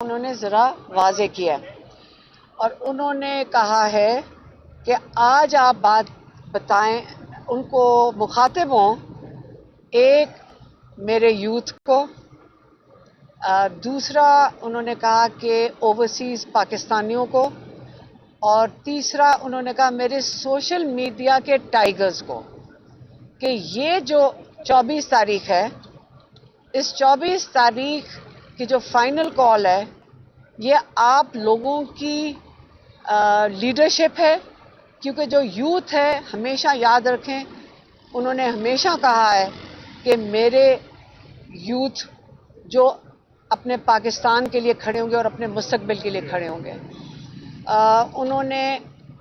उन्होंने ज़रा वाज़े किया और उन्होंने कहा है कि आज आप बात बताएं, उनको मुखातिब हों, एक मेरे यूथ को, दूसरा उन्होंने कहा कि ओवरसीज़ पाकिस्तानियों को, और तीसरा उन्होंने कहा मेरे सोशल मीडिया के टाइगर्स को कि ये जो 24 तारीख है, इस 24 तारीख की जो फाइनल कॉल है ये आप लोगों की लीडरशिप है, क्योंकि जो यूथ है, हमेशा याद रखें, उन्होंने हमेशा कहा है कि मेरे यूथ जो अपने पाकिस्तान के लिए खड़े होंगे और अपने मुस्तकबिल के लिए खड़े होंगे। उन्होंने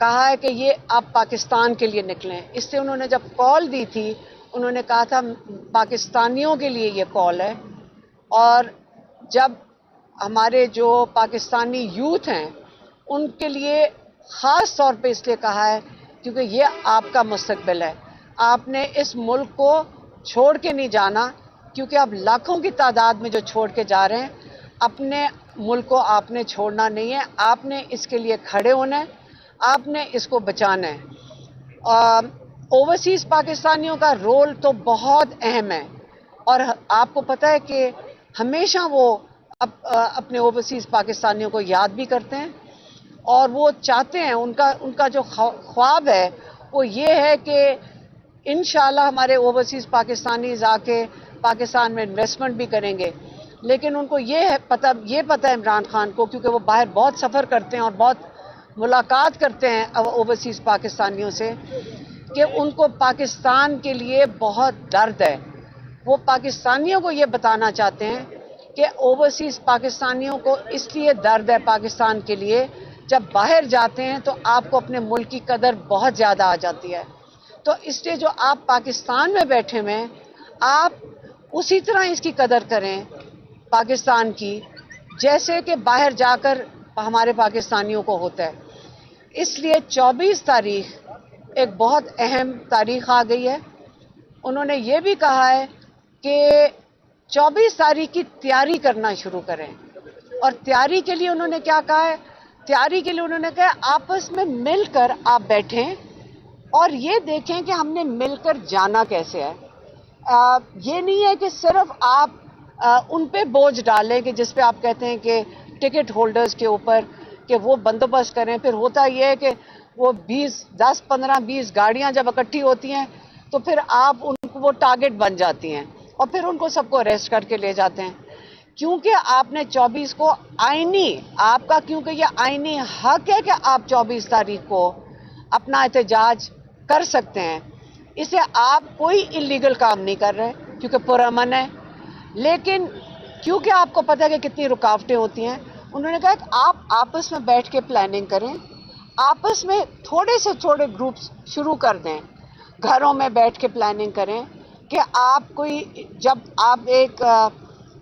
कहा है कि ये आप पाकिस्तान के लिए निकलें। इससे उन्होंने जब कॉल दी थी, उन्होंने कहा था पाकिस्तानियों के लिए ये कॉल है, और जब हमारे जो पाकिस्तानी यूथ हैं उनके लिए ख़ास तौर पे इसलिए कहा है क्योंकि ये आपका मुस्तकबिल है। आपने इस मुल्क को छोड़ के नहीं जाना, क्योंकि आप लाखों की तादाद में जो छोड़ के जा रहे हैं, अपने मुल्क को आपने छोड़ना नहीं है, आपने इसके लिए खड़े होना है, आपने इसको बचाना है। ओवरसीज़ पाकिस्तानियों का रोल तो बहुत अहम है, और आपको पता है कि हमेशा वो अपने ओवरसीज़ पाकिस्तानियों को याद भी करते हैं, और वो चाहते हैं, उनका जो ख्वाब है वो ये है कि इंशाल्लाह हमारे ओवरसीज़ पाकिस्तानीज़ आके पाकिस्तान में इन्वेस्टमेंट भी करेंगे। लेकिन उनको ये पता है इमरान खान को, क्योंकि वो बाहर बहुत सफ़र करते हैं और बहुत मुलाकात करते हैं ओवरसीज़ पाकिस्तानियों से, कि उनको पाकिस्तान के लिए बहुत दर्द है। वो पाकिस्तानियों को ये बताना चाहते हैं कि ओवरसीज़ पाकिस्तानियों को इसलिए दर्द है पाकिस्तान के लिए, जब बाहर जाते हैं तो आपको अपने मुल्क की कदर बहुत ज़्यादा आ जाती है। तो इसलिए जो आप पाकिस्तान में बैठे हुए हैं, आप उसी तरह इसकी कदर करें पाकिस्तान की, जैसे कि बाहर जाकर हमारे पाकिस्तानियों को होता है। इसलिए 24 तारीख एक बहुत अहम तारीख आ गई है। उन्होंने ये भी कहा है कि 24 तारीख की तैयारी करना शुरू करें, और तैयारी के लिए उन्होंने क्या कहा है? तैयारी के लिए उन्होंने कहा आपस में मिलकर आप बैठें और ये देखें कि हमने मिलकर जाना कैसे है। ये नहीं है कि सिर्फ आप उन पे बोझ डालें कि जिस पे आप कहते हैं कि टिकट होल्डर्स के ऊपर कि वो बंदोबस्त करें। फिर होता ये है कि वो 10, 15, 20 गाड़ियां जब इकट्ठी होती हैं तो फिर आप उनको वो टारगेट बन जाती हैं, और फिर उनको सबको अरेस्ट करके ले जाते हैं। क्योंकि आपने 24 को आपका क्योंकि ये आईनी हक है कि आप 24 तारीख को अपना एहतजाज कर सकते हैं। इसे आप कोई इलीगल काम नहीं कर रहे, क्योंकि पुरअमन है। लेकिन क्योंकि आपको पता है कि कितनी रुकावटें होती हैं, उन्होंने कहा कि आप आपस में बैठ के प्लानिंग करें, आपस में थोड़े से थोड़े ग्रुप्स शुरू कर दें, घरों में बैठ के प्लानिंग करें कि आप जब आप एक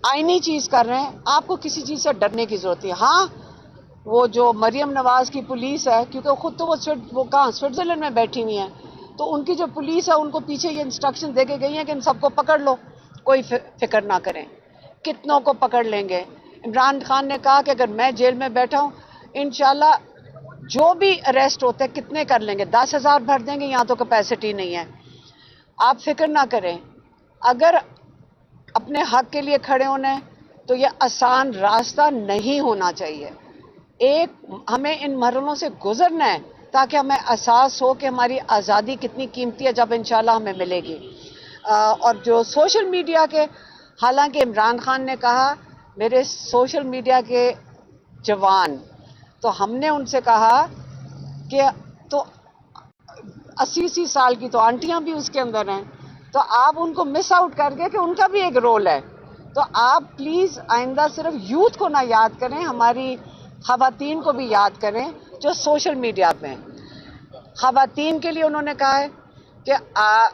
आईनी चीज़ कर रहे हैं, आपको किसी चीज़ से डरने की ज़रूरत है। हाँ, वो जो मरियम नवाज की पुलिस है, क्योंकि खुद तो वो कहाँ स्विट्ज़रलैंड में बैठी हुई है, तो उनकी जो पुलिस है उनको पीछे ये इंस्ट्रक्शन दे के गई है कि इन सबको पकड़ लो, कोई फिक्र ना करें, कितनों को पकड़ लेंगे। इमरान खान ने कहा कि अगर मैं जेल में बैठा हूँ, इंशाल्लाह जो भी अरेस्ट होते हैं कितने कर लेंगे, 10,000 भर देंगे, यहाँ तो कैपेसिटी नहीं है। आप फिक्र ना करें, अगर अपने हक के लिए खड़े होना है तो ये आसान रास्ता नहीं होना चाहिए। हमें इन मरहलों से गुजरना है ताकि हमें एहसास हो कि हमारी आज़ादी कितनी कीमती है, जब इंशाल्लाह हमें मिलेगी। और जो सोशल मीडिया के, हालांकि इमरान खान ने कहा मेरे सोशल मीडिया के जवान, तो हमने उनसे कहा कि तो 80 साल की तो आंटियां भी उसके अंदर हैं, तो आप उनको मिस आउट कर गए कि उनका भी एक रोल है। तो आप प्लीज़ आइंदा सिर्फ यूथ को ना याद करें, हमारी ख़वातीन को भी याद करें जो सोशल मीडिया पे हैं। ख़वातीन के लिए उन्होंने कहा है कि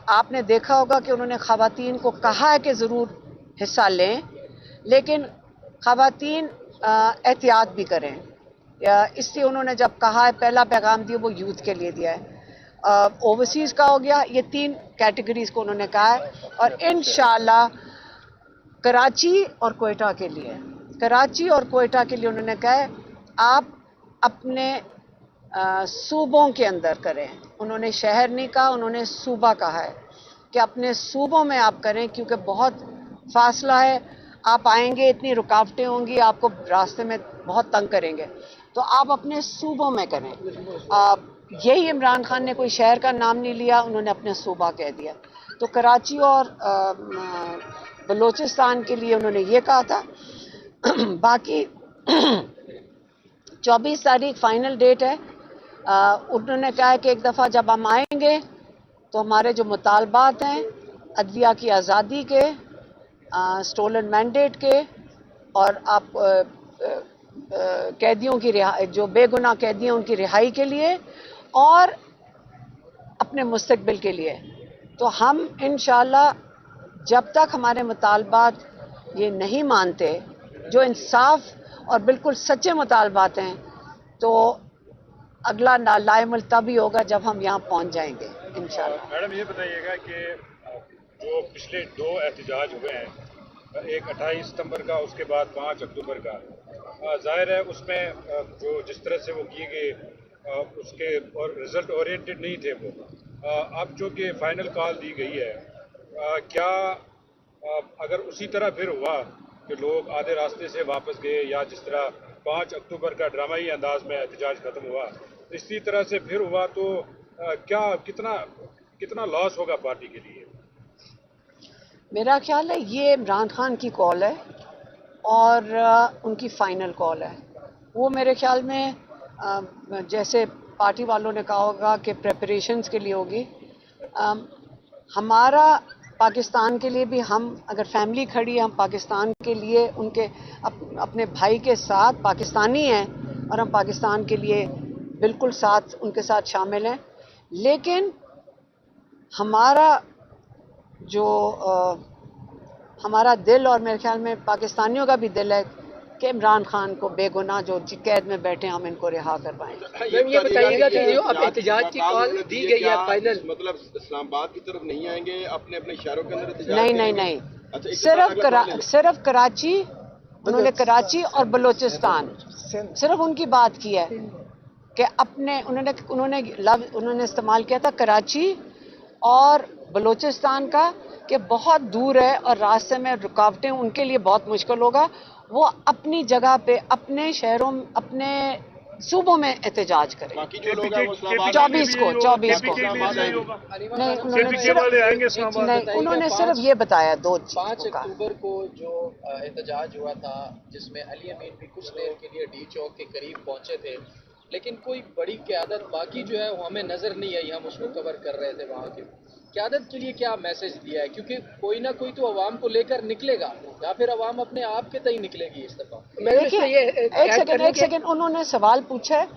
आपने देखा होगा कि उन्होंने ख़वातीन को कहा है कि ज़रूर हिस्सा लें, लेकिन ख़वातीन एहतियात भी करें। इसलिए उन्होंने जब कहा है, पहला पैगाम दिया वो यूथ के लिए दिया है। ओवरसीज़ का हो गया, ये 3 कैटेगरीज को उन्होंने कहा है, और इंशाल्लाह कराची और कोयटा के लिए कराची और कोयटा के लिए उन्होंने कहा है आप अपने सूबों के अंदर करें। उन्होंने शहर नहीं कहा, उन्होंने सूबा कहा है कि अपने सूबों में आप करें, क्योंकि बहुत फासला है, आप आएंगे इतनी रुकावटें होंगी, आपको रास्ते में बहुत तंग करेंगे, तो आप अपने सूबों में करें। यही इमरान खान ने कोई शहर का नाम नहीं लिया, उन्होंने अपने सूबा कह दिया। तो कराची और बलूचिस्तान के लिए उन्होंने ये कहा था। बाकी 24 तारीख फाइनल डेट है। उन्होंने कहा है कि एक दफ़ा जब हम आएंगे तो हमारे जो मुतालबात हैं अदलिया की आज़ादी के, स्टोलन मैंडेट के, और आप कैदियों की रिहाई, जो बेगुनाह कैदी हैं उनकी रिहाई के लिए और अपने मुस्तकबिल के लिए, तो हम इंशाअल्लाह जब तक हमारे मुतालबात ये नहीं मानते, जो इंसाफ और बिल्कुल सच्चे मुतालबात हैं, तो अगला लाएमुल तभी होगा जब हम यहाँ पहुँच जाएंगे इंशाअल्लाह। मैडम ये बताइएगा कि जो पिछले 2 एहतजाज हुए हैं, एक 28 सितंबर का, उसके बाद 5 अक्टूबर का, जाहिर है उसमें जो जिस तरह से वो किए गए उसके और रिजल्ट ओरिएंटेड नहीं थे वो। अब जो कि फाइनल कॉल दी गई है, क्या अगर उसी तरह फिर हुआ कि लोग आधे रास्ते से वापस गए, या जिस तरह 5 अक्टूबर का ड्रामाई अंदाज में एहतजाज खत्म हुआ, इसी तरह से फिर हुआ, तो क्या कितना लॉस होगा पार्टी के लिए? मेरा ख्याल है ये इमरान खान की कॉल है और उनकी फाइनल कॉल है। वो मेरे ख्याल में जैसे पार्टी वालों ने कहा होगा कि प्रेपरेशंस के लिए होगी, हमारा पाकिस्तान के लिए भी, हम अगर फैमिली खड़ी है, हम पाकिस्तान के लिए उनके अपने भाई के साथ पाकिस्तानी हैं और हम पाकिस्तान के लिए बिल्कुल साथ उनके साथ शामिल हैं। लेकिन हमारा जो हमारा दिल, और मेरे ख्याल में पाकिस्तानियों का भी दिल है कि इमरान खान को बेगुनाह जो कैद में बैठे हम इनको रिहा करवाएं। मैम ये बताइएगा कि जो अब एहतजाज की कॉल दी गई है फाइनल, मतलब इस्लामाबाद की तरफ नहीं आएंगे, अपने अपने शहरों के अंदर एहतजाज? नहीं, सिर्फ कराची, उन्होंने कराची और बलूचिस्तान सिर्फ उनकी बात की है कि अपने उन्होंने इस्तेमाल किया था कराची और बलूचिस्तान का, कि बहुत दूर है और रास्ते में रुकावटें उनके लिए बहुत मुश्किल होगा। वो अपनी जगह पे, अपने शहरों, अपने सूबों में एहतजाज करें। 24 को नहीं, उन्होंने सिर्फ ये बताया 2 5 अक्टूबर को जो एहतजाज हुआ था, जिसमें अली अमीन भी कुछ देर के लिए डी चौक के करीब पहुंचे थे, लेकिन कोई बड़ी क़यादत बाकी जो है वो हमें नज़र नहीं आई। हम उसको कवर कर रहे थे। वहाँ की क़यादत के लिए क्या मैसेज दिया है? क्योंकि कोई ना कोई तो अवाम को लेकर निकलेगा, या फिर अवाम अपने आप के तय निकलेगी इस दफ़ा। एक सेकेंड, उन्होंने सवाल पूछा है।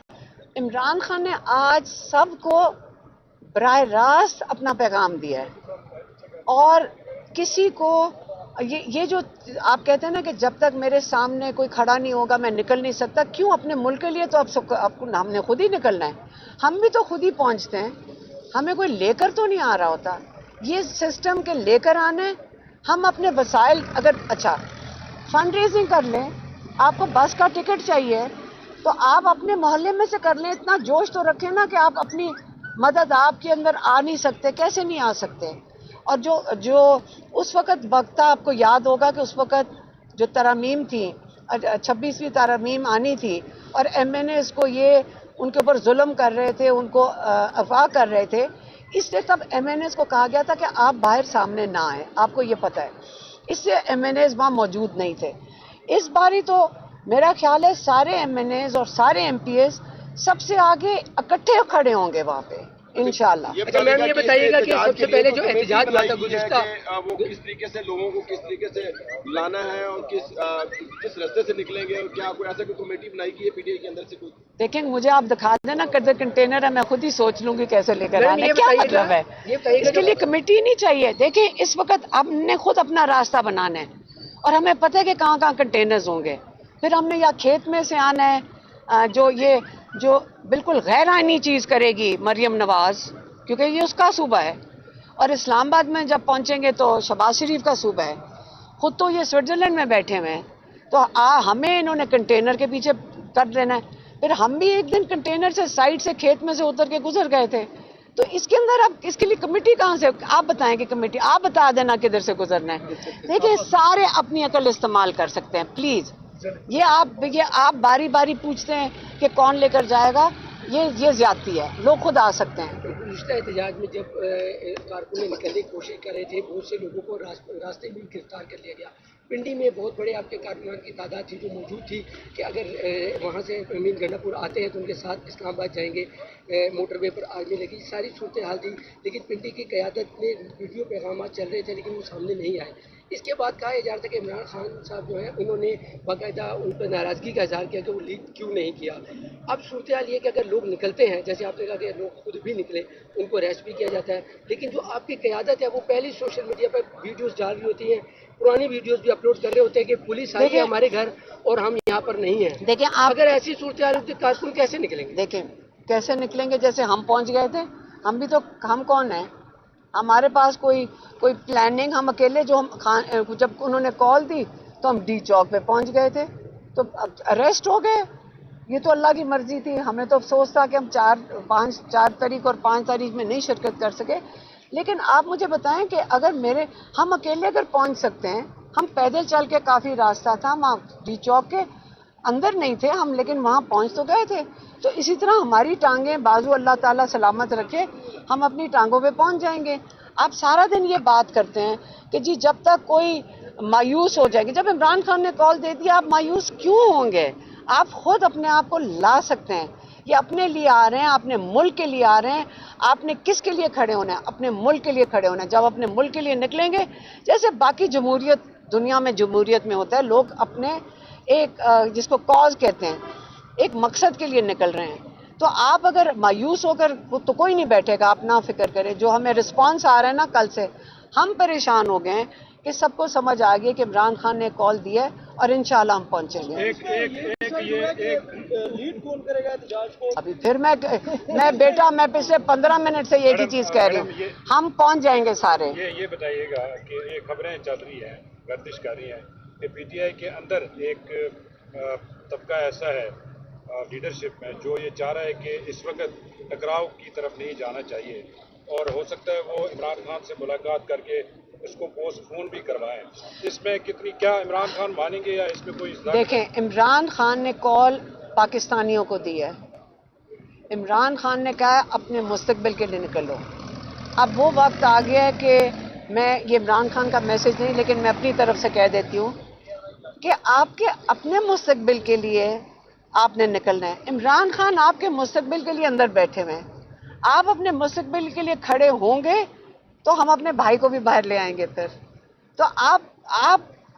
इमरान खान ने आज सबको बराह रास्त अपना पैगाम दिया है, और किसी को ये जो आप कहते हैं ना कि जब तक मेरे सामने कोई खड़ा नहीं होगा मैं निकल नहीं सकता, क्यों? अपने मुल्क के लिए तो आपको हमने खुद ही निकलना है। हम भी तो खुद ही पहुंचते हैं, हमें कोई लेकर तो नहीं आ रहा होता। ये सिस्टम के लेकर आने, हम अपने वसाइल, अगर अच्छा फंड रेजिंग कर लें, आपको बस का टिकट चाहिए तो आप अपने मोहल्ले में से कर लें। इतना जोश तो रखें ना कि आप अपनी मदद आपके अंदर आ नहीं सकते, कैसे नहीं आ सकते? और जो उस वक्त आपको याद होगा कि उस वक्त जो तरमीम थी, 26वीं तरमीम आनी थी, और MNAs को ये उनके ऊपर जुल्म कर रहे थे, उनको अफवाह कर रहे थे, इसलिए तब MNAs को कहा गया था कि आप बाहर सामने ना आए, आपको ये पता है। इससे MNAs वहाँ मौजूद नहीं थे। इस बारी तो मेरा ख्याल है सारे MNAs और सारे MPs सबसे आगे इकट्ठे खड़े होंगे वहाँ पे इंशाल्लाह। अच्छा मैम ये बताइएगा कि सबसे पहले जो एहतजाज हुआ था गुज़िश्ता, वो किस तरीके से लोगों को किस तरीके से लाना है और किस रास्ते से निकलेंगे, और क्या कोई ऐसा कोई कमेटी बनाई की है PTI के अंदर से? कोई देखें, मुझे आप दिखा देना किधर कंटेनर है, मैं खुद ही सोच लूंगी कैसे लेकर आना है। क्या मतलब है? इसके लिए कमेटी नहीं चाहिए। देखें, इस वक्त हमने खुद अपना रास्ता बनाना है और हमें पता है कि कहाँ कहाँ कंटेनर्स होंगे। फिर हमने या खेत में से आना है, जो बिल्कुल गैर आईनी चीज़ करेगी मरियम नवाज, क्योंकि ये उसका सूबा है, और इस्लामाबाद में जब पहुंचेंगे तो शहबाज शरीफ का सूबा है। खुद तो ये स्विट्ज़रलैंड में बैठे हुए हैं, तो हमें इन्होंने कंटेनर के पीछे कर देना है। फिर हम भी एक दिन कंटेनर से साइड से खेत में से उतर के गुजर गए थे, तो इसके अंदर अब इसके लिए कमेटी कहाँ से, आप बताएं कि कमेटी, आप बता देना किधर से गुजरना है। देखिए सारे अपनी अकल इस्तेमाल कर सकते हैं प्लीज। ये आप बारी बारी पूछते हैं कि कौन लेकर जाएगा, ये ज्यादती है, लोग खुद आ सकते हैं। गुज़िश्ता एहतजाज में जब कारकुन निकलने की कोशिश कर रहे थे, बहुत से लोगों को रास्ते में गिरफ्तार कर लिया गया। पिंडी में बहुत बड़े आपके कारकुनान की तादाद थी जो मौजूद थी कि अगर वहाँ से अमीन गंडापुर आते हैं तो उनके साथ इस्लामाबाद जाएंगे, मोटरवे पर आग में लगी, सारी सूरत हाल थी। लेकिन पिंडी की क़यादत में वीडियो पैगाम चल रहे थे लेकिन वो सामने नहीं आए। इसके बाद कहा जा रहा था कि इमरान खान साहब जो है उन्होंने बाकायदा उन पर नाराज़गी का इजहार किया कि वो लीक क्यों नहीं किया। अब सूरत हाल ये कि अगर लोग निकलते हैं, जैसे आपने कहा कि लोग खुद भी निकले, उनको अरेस्ट भी किया जाता है, लेकिन जो आपकी क़यादत है वो पहले सोशल मीडिया पर वीडियोज़ डाल रही होती हैं, पुरानी वीडियोज़ भी अपलोड कर रहे होते हैं कि पुलिस आई है हमारे घर और हम यहाँ पर नहीं हैं। देखिए अगर ऐसी सूरत हाल होती तो कारकुन कैसे निकलेंगे? देखिए कैसे निकलेंगे, जैसे हम पहुँच गए थे, हम भी तो, हम कौन है, हमारे पास कोई प्लानिंग, हम अकेले जो जब उन्होंने कॉल दी तो हम डी चौक पे पहुंच गए थे, तो अरेस्ट हो गए। ये तो अल्लाह की मर्जी थी, हमें तो अफसोस था कि हम 4 तारीख और 5 तारीख में नहीं शिरकत कर सके। लेकिन आप मुझे बताएं कि अगर हम अकेले अगर पहुंच सकते हैं, हम पैदल चल के काफ़ी रास्ता था, हम डी चौक के अंदर नहीं थे हम, लेकिन वहाँ पहुँच तो गए थे। तो इसी तरह हमारी टांगें बाजू अल्लाह ताला सलामत रखे, हम अपनी टांगों पे पहुँच जाएंगे। आप सारा दिन ये बात करते हैं कि जी जब तक कोई मायूस हो जाएगी, जब इमरान खान ने कॉल दे दिया आप मायूस क्यों होंगे? आप खुद अपने आप को ला सकते हैं। ये अपने लिए आ रहे हैं, अपने मुल्क के लिए आ रहे हैं। आपने किसके लिए खड़े होना है? अपने मुल्क के लिए खड़े होना है। जब अपने मुल्क के लिए निकलेंगे, जैसे बाकी जमहूरियत दुनिया में जमहूरियत में होता है, लोग अपने एक जिसको कॉज कहते हैं, एक मकसद के लिए निकल रहे हैं। तो आप अगर मायूस होकर, तो कोई नहीं बैठेगा, आप ना फिक्र करें। जो हमें रिस्पांस आ रहा है ना, कल से हम परेशान हो गए हैं कि सबको समझ आ गई कि इमरान खान ने कॉल दिया है और इंशाल्लाह हम पहुंचेंगे। लीड कौन करेगा एहतजाज को? अभी फिर मैं पिछले 15 मिनट से एक ही चीज कह रही हूँ, हम पहुंच जाएंगे सारे। ये बताइएगा कि ये खबरें चल रही हैं, गर्दिश कर रही हैं कि पीटीआई के अंदर एक तबका ऐसा है लीडरशिप में जो ये चाह रहा है कि इस वक्त टकराव की तरफ नहीं जाना चाहिए, और हो सकता है वो इमरान खान से मुलाकात करके उसको पोस्टपोन भी करवाएं। इसमें क्या इमरान खान मानेंगे या इसमें कोई? देखें, इमरान खान ने कॉल पाकिस्तानियों को दी है। इमरान खान ने कहा अपने मुस्तकबिल के लिए निकलो। अब वो वक्त आ गया है कि ये इमरान खान का मैसेज नहीं, लेकिन मैं अपनी तरफ से कह देती हूँ कि आपके अपने मुस्तकबिल के लिए आपने निकलना है। इमरान खान आपके मुस्तकबिल के लिए अंदर बैठे हुए हैं। आप अपने मुस्तकबिल के लिए खड़े होंगे तो हम अपने भाई को भी बाहर ले आएंगे। फिर तो आप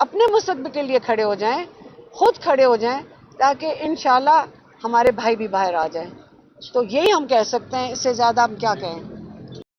अपने मुस्तकबिल के लिए खड़े हो जाएं, खुद खड़े हो जाएं, ताकि इंशाल्लाह हमारे भाई भी बाहर आ जाएं। तो यही हम कह सकते हैं, इससे ज़्यादा हम क्या कहें।